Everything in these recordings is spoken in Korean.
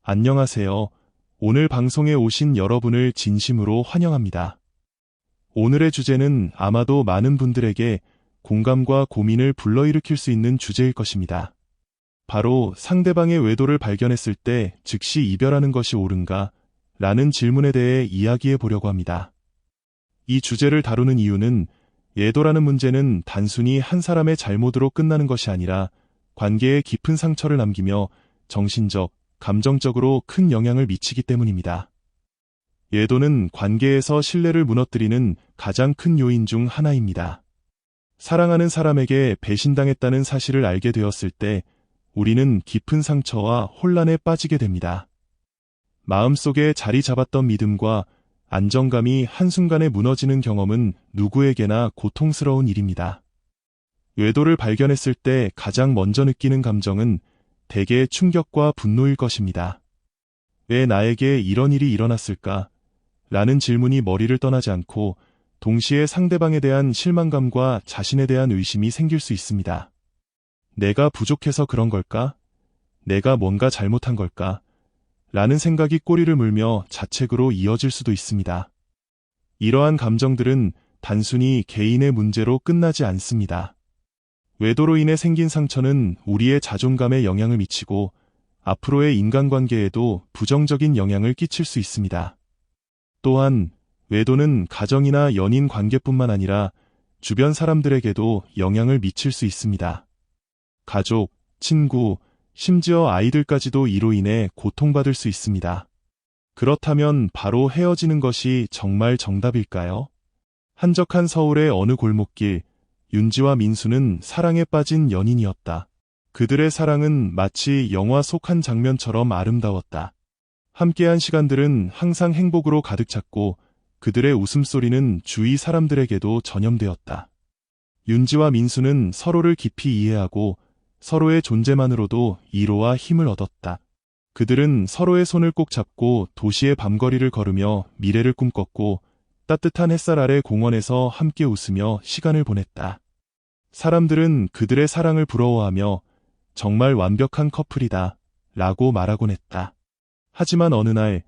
안녕하세요. 오늘 방송에 오신 여러분을 진심으로 환영합니다. 오늘의 주제는 아마도 많은 분들에게 공감과 고민을 불러일으킬 수 있는 주제일 것입니다. 바로 상대방의 외도를 발견했을 때 즉시 이별하는 것이 옳은가? 라는 질문에 대해 이야기해 보려고 합니다. 이 주제를 다루는 이유는 외도라는 문제는 단순히 한 사람의 잘못으로 끝나는 것이 아니라 관계에 깊은 상처를 남기며 정신적, 감정적으로 큰 영향을 미치기 때문입니다. 외도는 관계에서 신뢰를 무너뜨리는 가장 큰 요인 중 하나입니다. 사랑하는 사람에게 배신당했다는 사실을 알게 되었을 때 우리는 깊은 상처와 혼란에 빠지게 됩니다. 마음속에 자리 잡았던 믿음과 안정감이 한순간에 무너지는 경험은 누구에게나 고통스러운 일입니다. 외도를 발견했을 때 가장 먼저 느끼는 감정은 대개 충격과 분노일 것입니다. 왜 나에게 이런 일이 일어났을까? 라는 질문이 머리를 떠나지 않고 동시에 상대방에 대한 실망감과 자신에 대한 의심이 생길 수 있습니다. 내가 부족해서 그런 걸까? 내가 뭔가 잘못한 걸까? 라는 생각이 꼬리를 물며 자책으로 이어질 수도 있습니다. 이러한 감정들은 단순히 개인의 문제로 끝나지 않습니다. 외도로 인해 생긴 상처는 우리의 자존감에 영향을 미치고 앞으로의 인간관계에도 부정적인 영향을 끼칠 수 있습니다. 또한 외도는 가정이나 연인 관계뿐만 아니라 주변 사람들에게도 영향을 미칠 수 있습니다. 가족, 친구, 심지어 아이들까지도 이로 인해 고통받을 수 있습니다. 그렇다면 바로 헤어지는 것이 정말 정답일까요? 한적한 서울의 어느 골목길, 윤지와 민수는 사랑에 빠진 연인이었다. 그들의 사랑은 마치 영화 속 한 장면처럼 아름다웠다. 함께한 시간들은 항상 행복으로 가득 찼고 그들의 웃음소리는 주위 사람들에게도 전염되었다. 윤지와 민수는 서로를 깊이 이해하고 서로의 존재만으로도 위로와 힘을 얻었다. 그들은 서로의 손을 꼭 잡고 도시의 밤거리를 걸으며 미래를 꿈꿨고 따뜻한 햇살 아래 공원에서 함께 웃으며 시간을 보냈다. 사람들은 그들의 사랑을 부러워하며 정말 완벽한 커플이다 라고 말하곤 했다. 하지만 어느 날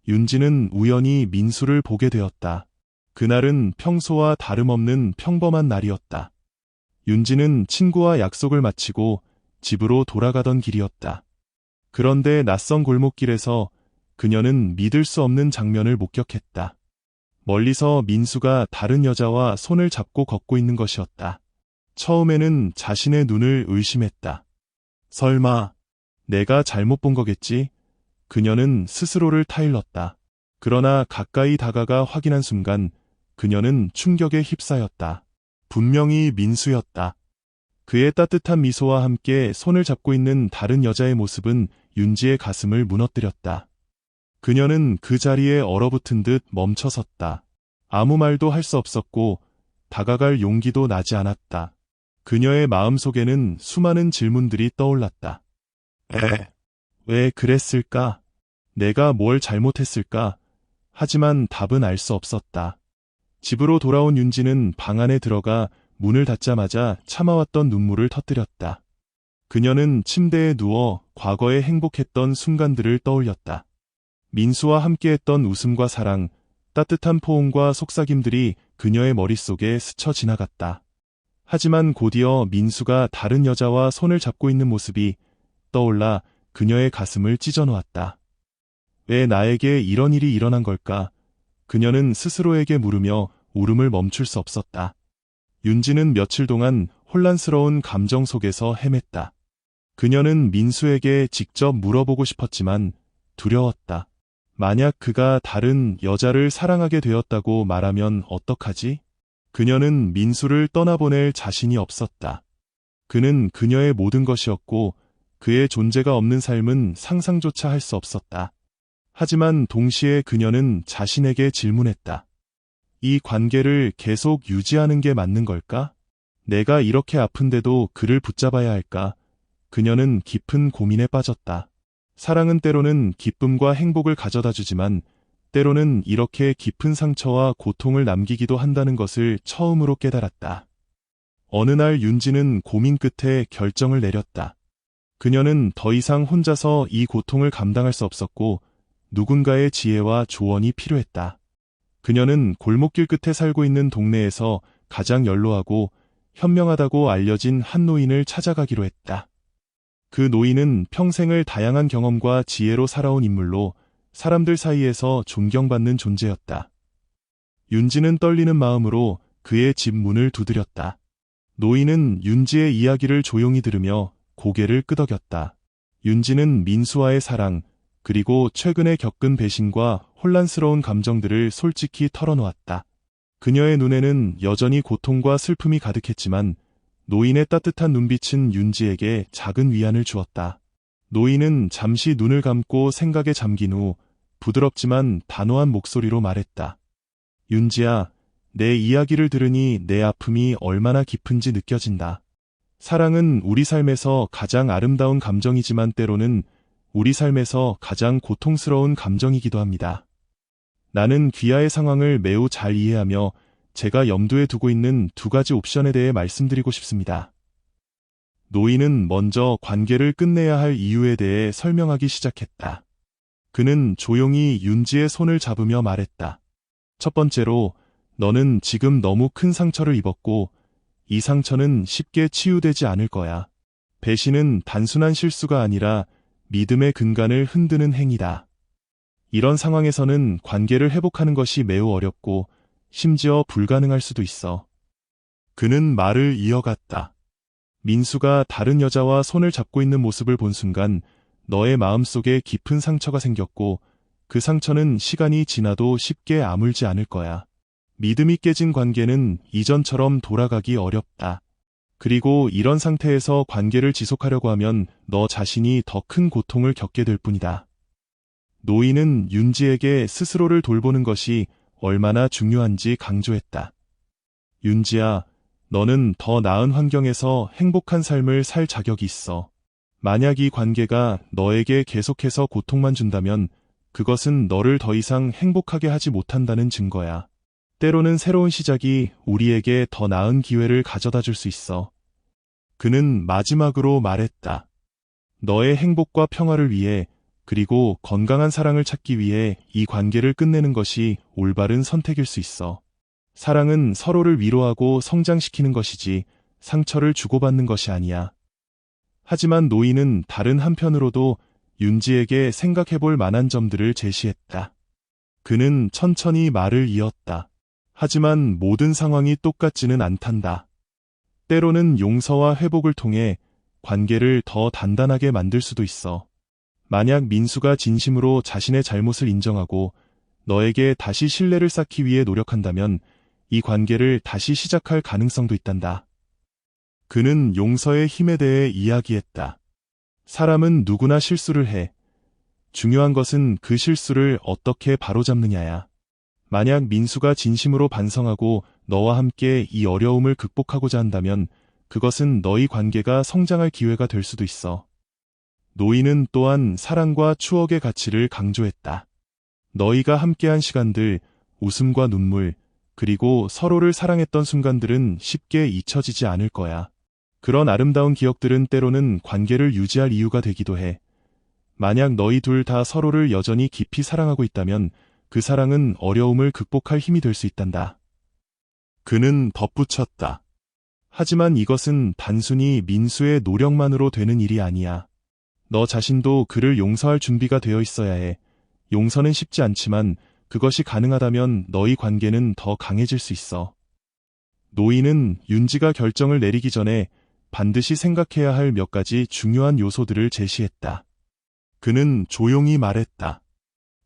윤지는 우연히 민수를 보게 되었다. 그날은 평소와 다름없는 평범한 날이었다. 윤지는 친구와 약속을 마치고 집으로 돌아가던 길이었다. 그런데 낯선 골목길에서 그녀는 믿을 수 없는 장면을 목격했다. 멀리서 민수가 다른 여자와 손을 잡고 걷고 있는 것이었다. 처음에는 자신의 눈을 의심했다. 설마 내가 잘못 본 거겠지? 그녀는 스스로를 타일렀다. 그러나 가까이 다가가 확인한 순간 그녀는 충격에 휩싸였다. 분명히 민수였다. 그의 따뜻한 미소와 함께 손을 잡고 있는 다른 여자의 모습은 윤지의 가슴을 무너뜨렸다. 그녀는 그 자리에 얼어붙은 듯 멈춰섰다. 아무 말도 할 수 없었고 다가갈 용기도 나지 않았다. 그녀의 마음속에는 수많은 질문들이 떠올랐다. 왜 그랬을까? 내가 뭘 잘못했을까? 하지만 답은 알 수 없었다. 집으로 돌아온 윤지는 방 안에 들어가 문을 닫자마자 참아왔던 눈물을 터뜨렸다. 그녀는 침대에 누워 과거에 행복했던 순간들을 떠올렸다. 민수와 함께했던 웃음과 사랑, 따뜻한 포옹과 속삭임들이 그녀의 머릿속에 스쳐 지나갔다. 하지만 곧이어 민수가 다른 여자와 손을 잡고 있는 모습이 떠올라 그녀의 가슴을 찢어놓았다. 왜 나에게 이런 일이 일어난 걸까? 그녀는 스스로에게 물으며 울음을 멈출 수 없었다. 윤지는 며칠 동안 혼란스러운 감정 속에서 헤맸다. 그녀는 민수에게 직접 물어보고 싶었지만 두려웠다. 만약 그가 다른 여자를 사랑하게 되었다고 말하면 어떡하지? 그녀는 민수를 떠나보낼 자신이 없었다. 그는 그녀의 모든 것이었고 그의 존재가 없는 삶은 상상조차 할 수 없었다. 하지만 동시에 그녀는 자신에게 질문했다. 이 관계를 계속 유지하는 게 맞는 걸까? 내가 이렇게 아픈데도 그를 붙잡아야 할까? 그녀는 깊은 고민에 빠졌다. 사랑은 때로는 기쁨과 행복을 가져다 주지만 때로는 이렇게 깊은 상처와 고통을 남기기도 한다는 것을 처음으로 깨달았다. 어느 날 윤지는 고민 끝에 결정을 내렸다. 그녀는 더 이상 혼자서 이 고통을 감당할 수 없었고 누군가의 지혜와 조언이 필요했다. 그녀는 골목길 끝에 살고 있는 동네에서 가장 연로하고 현명하다고 알려진 한 노인을 찾아가기로 했다. 그 노인은 평생을 다양한 경험과 지혜로 살아온 인물로 사람들 사이에서 존경받는 존재였다. 윤지는 떨리는 마음으로 그의 집 문을 두드렸다. 노인은 윤지의 이야기를 조용히 들으며 고개를 끄덕였다. 윤지는 민수와의 사랑, 그리고 최근에 겪은 배신과 혼란스러운 감정들을 솔직히 털어놓았다. 그녀의 눈에는 여전히 고통과 슬픔이 가득했지만 노인의 따뜻한 눈빛은 윤지에게 작은 위안을 주었다. 노인은 잠시 눈을 감고 생각에 잠긴 후 부드럽지만 단호한 목소리로 말했다. 윤지야, 내 이야기를 들으니 내 아픔이 얼마나 깊은지 느껴진다. 사랑은 우리 삶에서 가장 아름다운 감정이지만 때로는 우리 삶에서 가장 고통스러운 감정이기도 합니다. 나는 귀하의 상황을 매우 잘 이해하며 제가 염두에 두고 있는 두 가지 옵션에 대해 말씀드리고 싶습니다. 노인은 먼저 관계를 끝내야 할 이유에 대해 설명하기 시작했다. 그는 조용히 윤지의 손을 잡으며 말했다. 첫 번째로, 너는 지금 너무 큰 상처를 입었고 이 상처는 쉽게 치유되지 않을 거야. 배신은 단순한 실수가 아니라 믿음의 근간을 흔드는 행위다. 이런 상황에서는 관계를 회복하는 것이 매우 어렵고 심지어 불가능할 수도 있어. 그는 말을 이어갔다. 민수가 다른 여자와 손을 잡고 있는 모습을 본 순간 너의 마음속에 깊은 상처가 생겼고 그 상처는 시간이 지나도 쉽게 아물지 않을 거야. 믿음이 깨진 관계는 이전처럼 돌아가기 어렵다. 그리고 이런 상태에서 관계를 지속하려고 하면 너 자신이 더 큰 고통을 겪게 될 뿐이다. 노인은 윤지에게 스스로를 돌보는 것이 얼마나 중요한지 강조했다. 윤지야, 너는 더 나은 환경에서 행복한 삶을 살 자격이 있어. 만약 이 관계가 너에게 계속해서 고통만 준다면 그것은 너를 더 이상 행복하게 하지 못한다는 증거야. 때로는 새로운 시작이 우리에게 더 나은 기회를 가져다 줄 수 있어. 그는 마지막으로 말했다. 너의 행복과 평화를 위해 그리고 건강한 사랑을 찾기 위해 이 관계를 끝내는 것이 올바른 선택일 수 있어. 사랑은 서로를 위로하고 성장시키는 것이지 상처를 주고받는 것이 아니야. 하지만 노인은 다른 한편으로도 윤지에게 생각해볼 만한 점들을 제시했다. 그는 천천히 말을 이었다. 하지만 모든 상황이 똑같지는 않단다. 때로는 용서와 회복을 통해 관계를 더 단단하게 만들 수도 있어. 만약 민수가 진심으로 자신의 잘못을 인정하고 너에게 다시 신뢰를 쌓기 위해 노력한다면 이 관계를 다시 시작할 가능성도 있단다. 그는 용서의 힘에 대해 이야기했다. 사람은 누구나 실수를 해. 중요한 것은 그 실수를 어떻게 바로잡느냐야. 만약 민수가 진심으로 반성하고 너와 함께 이 어려움을 극복하고자 한다면 그것은 너희 관계가 성장할 기회가 될 수도 있어. 노인은 또한 사랑과 추억의 가치를 강조했다. 너희가 함께한 시간들, 웃음과 눈물, 그리고 서로를 사랑했던 순간들은 쉽게 잊혀지지 않을 거야. 그런 아름다운 기억들은 때로는 관계를 유지할 이유가 되기도 해. 만약 너희 둘 다 서로를 여전히 깊이 사랑하고 있다면 그 사랑은 어려움을 극복할 힘이 될 수 있단다. 그는 덧붙였다. 하지만 이것은 단순히 민수의 노력만으로 되는 일이 아니야. 너 자신도 그를 용서할 준비가 되어 있어야 해. 용서는 쉽지 않지만 그것이 가능하다면 너희 관계는 더 강해질 수 있어. 노인은 윤지가 결정을 내리기 전에 반드시 생각해야 할 몇 가지 중요한 요소들을 제시했다. 그는 조용히 말했다.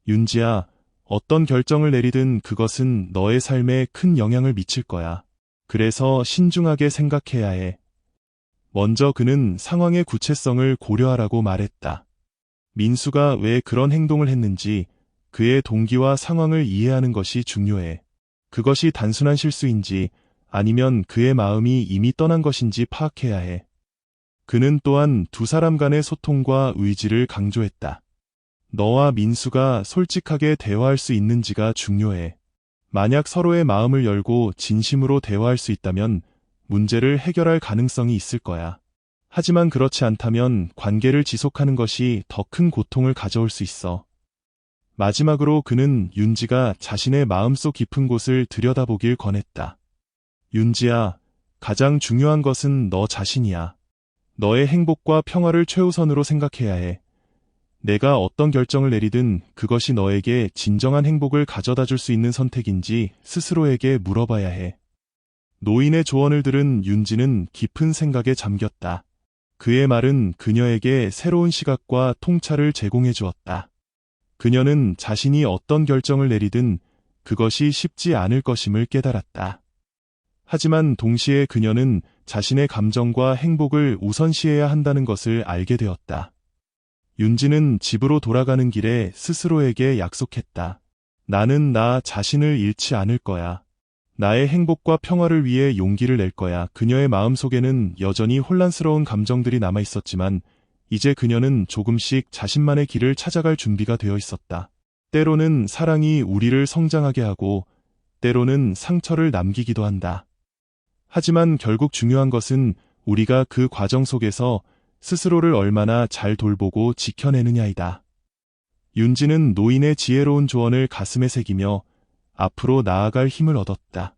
윤지야, 어떤 결정을 내리든 그것은 너의 삶에 큰 영향을 미칠 거야. 그래서 신중하게 생각해야 해. 먼저 그는 상황의 구체성을 고려하라고 말했다. 민수가 왜 그런 행동을 했는지 그의 동기와 상황을 이해하는 것이 중요해. 그것이 단순한 실수인지 아니면 그의 마음이 이미 떠난 것인지 파악해야 해. 그는 또한 두 사람 간의 소통과 의지를 강조했다. 너와 민수가 솔직하게 대화할 수 있는지가 중요해. 만약 서로의 마음을 열고 진심으로 대화할 수 있다면 문제를 해결할 가능성이 있을 거야. 하지만 그렇지 않다면 관계를 지속하는 것이 더 큰 고통을 가져올 수 있어. 마지막으로 그는 윤지가 자신의 마음속 깊은 곳을 들여다보길 권했다. 윤지야, 가장 중요한 것은 너 자신이야. 너의 행복과 평화를 최우선으로 생각해야 해. 내가 어떤 결정을 내리든 그것이 너에게 진정한 행복을 가져다 줄 수 있는 선택인지 스스로에게 물어봐야 해. 노인의 조언을 들은 윤지는 깊은 생각에 잠겼다. 그의 말은 그녀에게 새로운 시각과 통찰을 제공해 주었다. 그녀는 자신이 어떤 결정을 내리든 그것이 쉽지 않을 것임을 깨달았다. 하지만 동시에 그녀는 자신의 감정과 행복을 우선시해야 한다는 것을 알게 되었다. 윤지는 집으로 돌아가는 길에 스스로에게 약속했다. 나는 나 자신을 잃지 않을 거야. 나의 행복과 평화를 위해 용기를 낼 거야. 그녀의 마음속에는 여전히 혼란스러운 감정들이 남아 있었지만 이제 그녀는 조금씩 자신만의 길을 찾아갈 준비가 되어 있었다. 때로는 사랑이 우리를 성장하게 하고 때로는 상처를 남기기도 한다. 하지만 결국 중요한 것은 우리가 그 과정 속에서 스스로를 얼마나 잘 돌보고 지켜내느냐이다. 윤지는 노인의 지혜로운 조언을 가슴에 새기며 앞으로 나아갈 힘을 얻었다.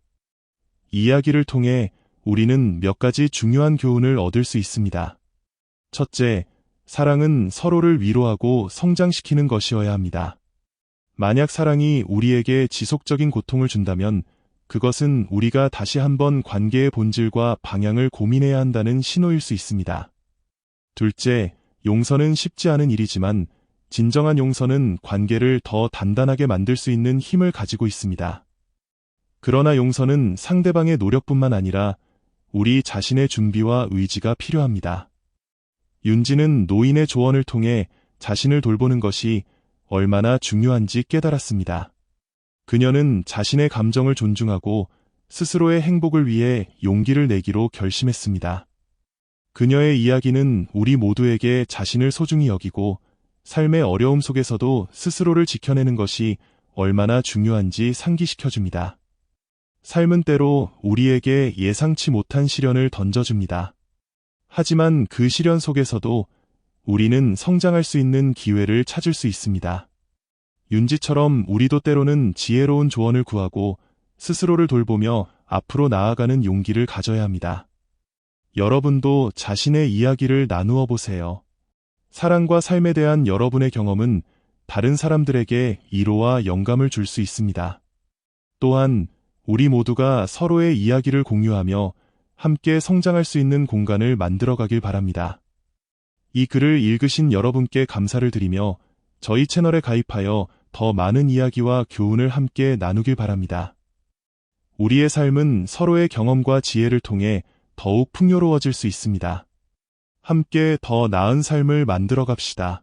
이 이야기를 통해 우리는 몇 가지 중요한 교훈을 얻을 수 있습니다. 첫째, 사랑은 서로를 위로하고 성장시키는 것이어야 합니다. 만약 사랑이 우리에게 지속적인 고통을 준다면 그것은 우리가 다시 한번 관계의 본질과 방향을 고민해야 한다는 신호일 수 있습니다. 둘째, 용서는 쉽지 않은 일이지만 진정한 용서는 관계를 더 단단하게 만들 수 있는 힘을 가지고 있습니다. 그러나 용서는 상대방의 노력뿐만 아니라 우리 자신의 준비와 의지가 필요합니다. 윤지는 노인의 조언을 통해 자신을 돌보는 것이 얼마나 중요한지 깨달았습니다. 그녀는 자신의 감정을 존중하고 스스로의 행복을 위해 용기를 내기로 결심했습니다. 그녀의 이야기는 우리 모두에게 자신을 소중히 여기고 삶의 어려움 속에서도 스스로를 지켜내는 것이 얼마나 중요한지 상기시켜줍니다. 삶은 때로 우리에게 예상치 못한 시련을 던져줍니다. 하지만 그 시련 속에서도 우리는 성장할 수 있는 기회를 찾을 수 있습니다. 윤지처럼 우리도 때로는 지혜로운 조언을 구하고 스스로를 돌보며 앞으로 나아가는 용기를 가져야 합니다. 여러분도 자신의 이야기를 나누어 보세요. 사랑과 삶에 대한 여러분의 경험은 다른 사람들에게 위로와 영감을 줄 수 있습니다. 또한 우리 모두가 서로의 이야기를 공유하며 함께 성장할 수 있는 공간을 만들어가길 바랍니다. 이 글을 읽으신 여러분께 감사를 드리며 저희 채널에 가입하여 더 많은 이야기와 교훈을 함께 나누길 바랍니다. 우리의 삶은 서로의 경험과 지혜를 통해 더욱 풍요로워질 수 있습니다. 함께 더 나은 삶을 만들어 갑시다.